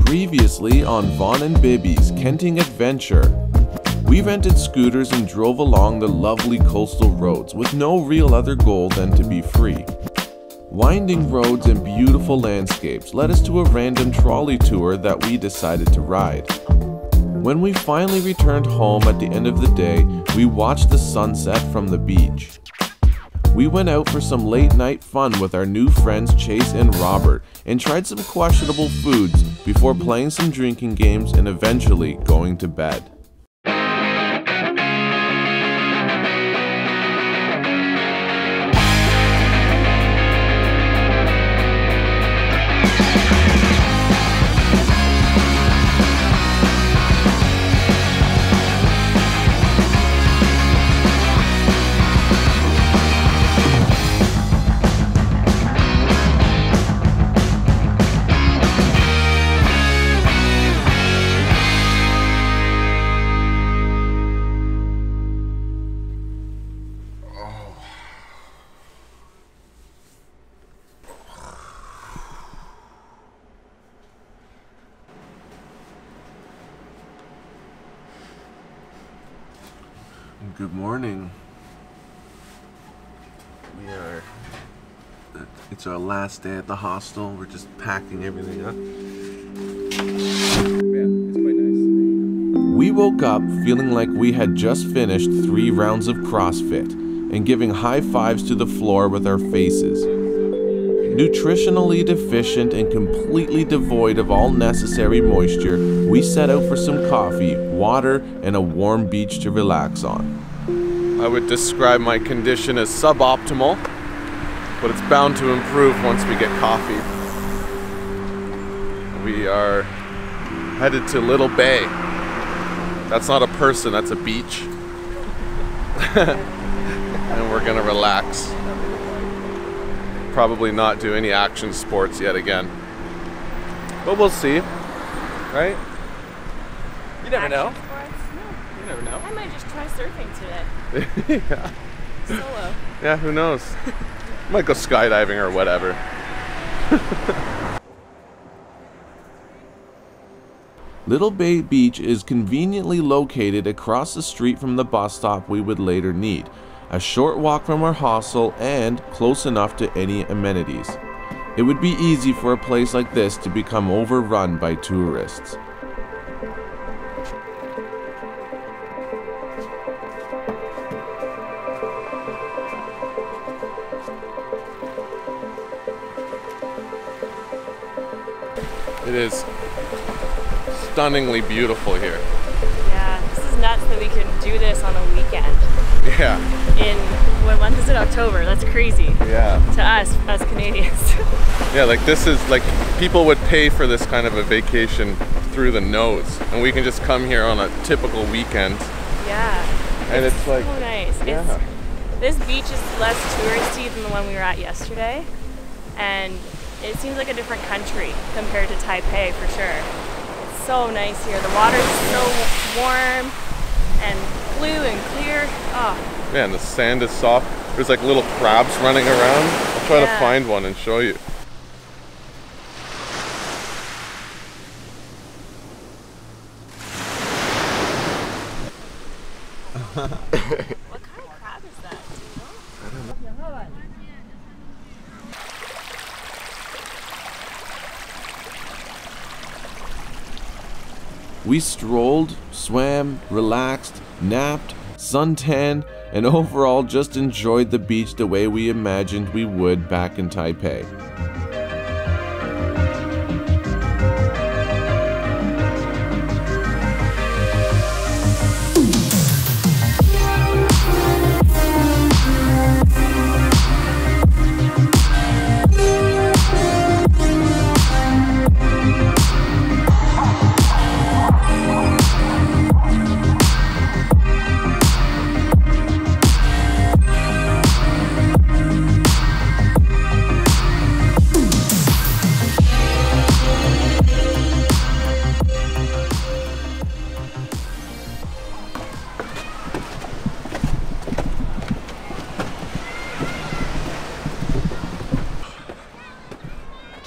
Previously on Vaughn and Bibby's Kenting Adventure. We rented scooters and drove along the lovely coastal roads with no real other goal than to be free. Winding roads and beautiful landscapes led us to a random trolley tour that we decided to ride. When we finally returned home at the end of the day, we watched the sunset from the beach. We went out for some late night fun with our new friends Chase and Robert and tried some questionable foods before playing some drinking games and eventually going to bed. Good morning. It's our last day at the hostel. We're just packing everything up. Yeah, it's quite nice. We woke up feeling like we had just finished 3 rounds of CrossFit and giving high fives to the floor with our faces. Nutritionally deficient and completely devoid of all necessary moisture, we set out for some coffee, water, and a warm beach to relax on. I would describe my condition as suboptimal, but it's bound to improve once we get coffee. We are headed to Little Bay. That's not a person, that's a beach. And we're gonna relax. Probably not do any action sports yet again. But we'll see, right? You never know. You never know. I might just try surfing today. Yeah. Solo. Yeah, who knows? Might go skydiving or whatever. Little Bay Beach is conveniently located across the street from the bus stop we would later need, a short walk from our hostel, and close enough to any amenities. It would be easy for a place like this to become overrun by tourists. It is stunningly beautiful here. Yeah, this is nuts that we can do this on a weekend. Yeah. In, what month is it? October. That's crazy. Yeah. To us, as Canadians. Yeah, like this is like, people would pay for this kind of a vacation through the nose. And we can just come here on a typical weekend. Yeah. And it's like, so nice. Yeah. This beach is less touristy than the one we were at yesterday. And it seems like a different country compared to Taipei for sure. It's so nice here. The water's so warm and blue and clear. Oh. Yeah, and the sand is soft. There's like little crabs running around. I'll try to find one and show you. What kind of crab is that? I don't know. We strolled, swam, relaxed, napped, suntanned, and overall just enjoyed the beach the way we imagined we would back in Taipei.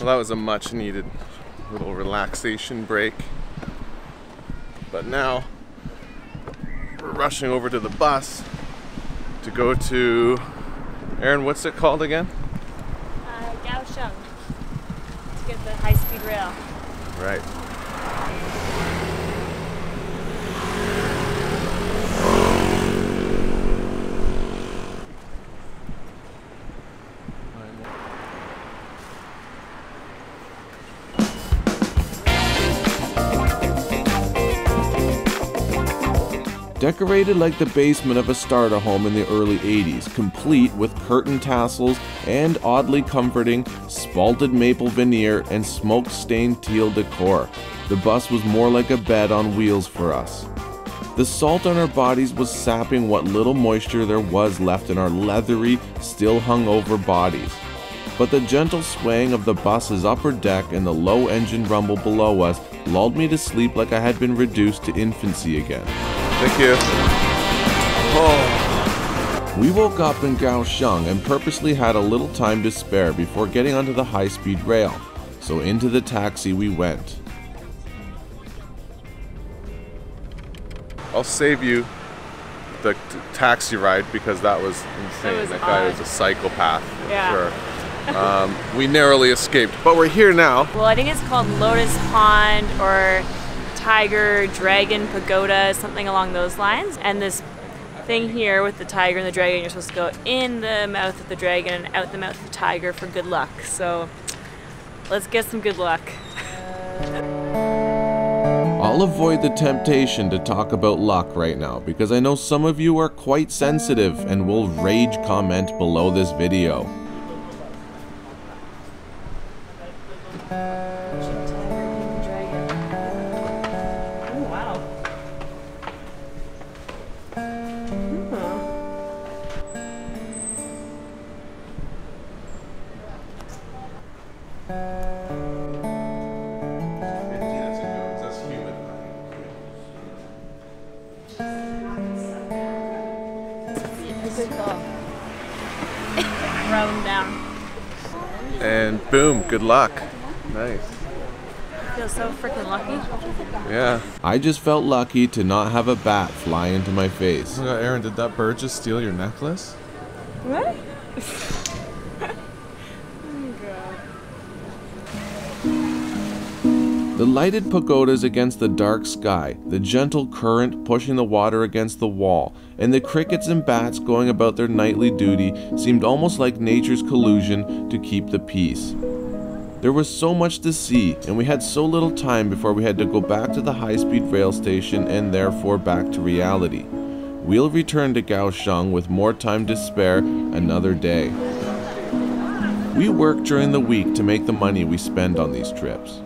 Well, that was a much needed Little relaxation break. But now we're rushing over to the bus to go to, Aaron, what's it called again? Kaohsiung, to get the high-speed rail. Right. Decorated like the basement of a starter home in the early 80s, complete with curtain tassels and oddly comforting spalted maple veneer and smoke-stained teal decor. The bus was more like a bed on wheels for us. The salt on our bodies was sapping what little moisture there was left in our leathery, still hungover bodies. But the gentle swaying of the bus's upper deck and the low engine rumble below us lulled me to sleep like I had been reduced to infancy again. Thank you. Oh. We woke up in Kaohsiung and purposely had a little time to spare before getting onto the high-speed rail. So into the taxi we went. I'll save you the taxi ride because that was insane. That guy was a psychopath. Yeah. Sure. We narrowly escaped, but we're here now. Well, I think it's called Lotus Pond or Tiger, Dragon, Pagoda, something along those lines. And this thing here with the tiger and the dragon, you're supposed to go in the mouth of the dragon and out the mouth of the tiger for good luck. So let's get some good luck. I'll avoid the temptation to talk about luck right now because I know some of you are quite sensitive and will rage comment below this video. And boom, good luck. Nice. I feel so freaking lucky. Yeah. I just felt lucky to not have a bat fly into my face. Oh, Aaron, did that bird just steal your necklace? What? The lighted pagodas against the dark sky, the gentle current pushing the water against the wall, and the crickets and bats going about their nightly duty seemed almost like nature's collusion to keep the peace. There was so much to see, and we had so little time before we had to go back to the high-speed rail station and therefore back to reality. We'll return to Kaohsiung with more time to spare another day. We work during the week to make the money we spend on these trips.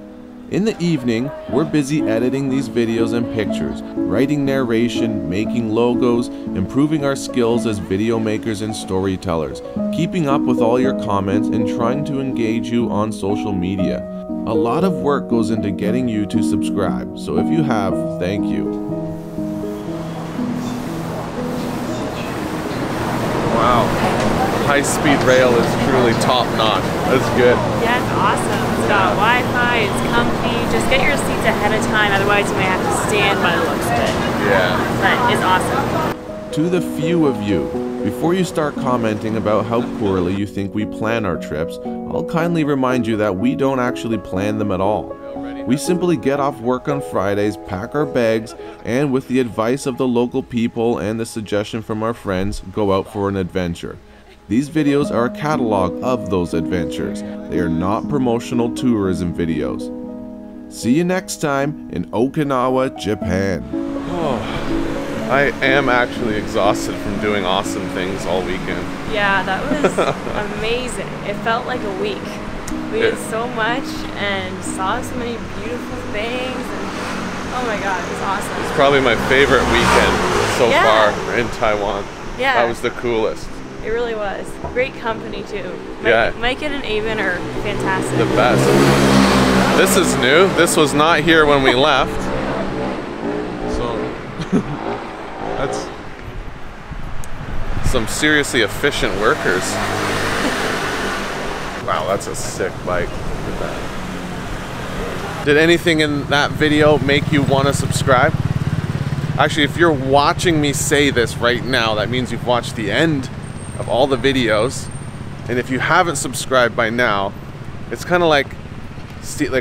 In the evening, we're busy editing these videos and pictures, writing narration, making logos, improving our skills as video makers and storytellers, keeping up with all your comments and trying to engage you on social media. A lot of work goes into getting you to subscribe, so if you have, thank you. Wow. High-speed rail is truly top-notch. That's good. Yeah, it's awesome. It's got Wi-Fi, it's comfy. Just get your seats ahead of time, otherwise you may have to stand by the looks of it. Yeah. But it's awesome. To the few of you, before you start commenting about how poorly you think we plan our trips, I'll kindly remind you that we don't actually plan them at all. We simply get off work on Fridays, pack our bags, and with the advice of the local people and the suggestion from our friends, go out for an adventure. These videos are a catalog of those adventures. They are not promotional tourism videos. See you next time in Okinawa, Japan. Oh, I am actually exhausted from doing awesome things all weekend. Yeah, that was amazing. It felt like a week. We did so much and saw so many beautiful things. And oh my god, it was awesome. It's probably my favorite weekend so far in Taiwan. Yeah. That was the coolest. It really was. Great company too. Mike and Avon are fantastic. The best. This is new. This was not here when we left. So that's some seriously efficient workers. Wow, that's a sick bike. Look at that. Did anything in that video make you want to subscribe? Actually, if you're watching me say this right now, that means you've watched the end of all the videos. And if you haven't subscribed by now, it's kind of like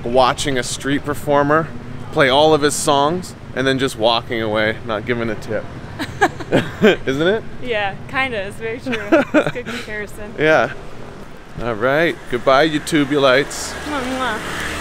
watching a street performer play all of his songs and then just walking away, not giving a tip. Isn't it? Yeah, kind of. It's very true. It's a good comparison. Yeah. All right. Goodbye, you tubulites. Mwah, mwah.